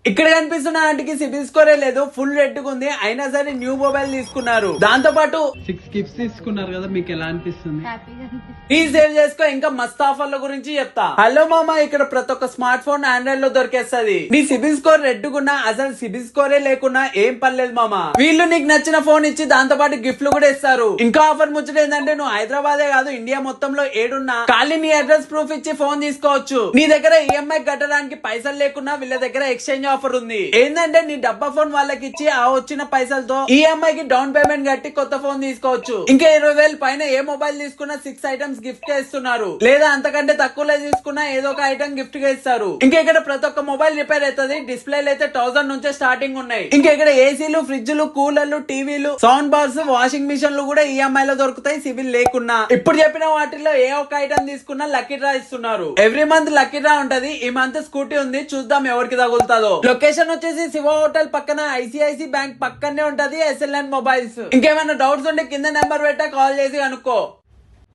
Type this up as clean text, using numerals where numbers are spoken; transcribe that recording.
ఇక్కడ కనిపిస్తున్న ఆంటీకి సిబిల్ స్కోరే లేదు, ఫుల్ రెడ్ ఉంది, అయినా సరే న్యూ మొబైల్ తీసుకున్నారు. దాంతో పాటు 6 గిఫ్ట్స్ తీసుకున్నారు కదా, మీకు ఎలా అనిపిస్తుంది? ఈ సేవ్ చేసుకో. ఇంకా మస్త్ ఆఫర్ల గురించి చెప్తా. హలో మామ, ఇక్కడ ప్రతి ఒక్క స్మార్ట్ ఫోన్ ఆండ్రాయిడ్ లో దొరికేస్తది. నీ సిబిల్ స్కోర్ రెడ్ గున్నా అసలు సిబిల్ స్కోరే లేకున్నా ఏం పర్లేదు మామ, వీళ్ళు నీకు నచ్చిన ఫోన్ ఇచ్చి దాంతో పాటు గిఫ్ట్లు కూడా ఇస్తారు. ఇంకా ఆఫర్ ముచ్చట ఏంటంటే నువ్వు హైదరాబాదే కాదు ఇండియా మొత్తంలో ఏడున్నా ఖాళీ నీ అడ్రస్ ప్రూఫ్ ఇచ్చి ఫోన్ తీసుకోవచ్చు. నీ దగ్గర ఈఎంఐ కట్టడానికి పైసలు లేకున్నా వీళ్ళ దగ్గర ఎక్స్చేంజ్ ఆఫర్ ఉంది. ఏంటంటే నీ డబ్బా ఫోన్ వాళ్ళకి ఇచ్చి ఆ వచ్చిన పైసలతో ఈఎంఐ కి డౌన్ పేమెంట్ కట్టి కొత్త ఫోన్ తీసుకోవచ్చు. ఇంకా 20,000 పైన ఏ మొబైల్ తీసుకున్నా 6 ఐటమ్స్ గిఫ్ట్ గా ఇస్తున్నారు. లేదా అంతకంటే తక్కువలో తీసుకున్నా ఏదో ఒక ఐటమ్ గిఫ్ట్ గా ఇస్తారు. ఇంకా ఇక్కడ ప్రతి ఒక్క మొబైల్ రిపేర్ అవుతుంది. డిస్ప్లేలు అయితే 1000 నుంచే స్టార్టింగ్ ఉన్నాయి. ఇంకా ఇక్కడ ఏసీలు, ఫ్రిడ్జ్లు, కూలర్లు, టీవీలు, సౌండ్ బార్స్, వాషింగ్ మిషన్లు కూడా ఈఎంఐ లో దొరుకుతాయి సిబిల్ లేకున్నా. ఇప్పుడు చెప్పిన వాటిలో ఏ ఒక్క ఐటమ్ తీసుకున్నా లక్కీ డ్రా ఇస్తున్నారు. ఎవ్రీ మంత్ లక్కీ డ్రా ఉంటది. ఈ మంత్ స్కూటీ ఉంది, చూద్దాం ఎవరికి తగులుతుందో. లొకేషన్ వచ్చేసి శివ హోటల్ పక్కన ఐసిఐసి బ్యాంక్ పక్కనే ఉంటది. SLN mobiles. ఇంకేమైనా డౌట్స్ ఉంటే కింద నెంబర్ పెట్టా కాల్ చేసి కనుక్కో.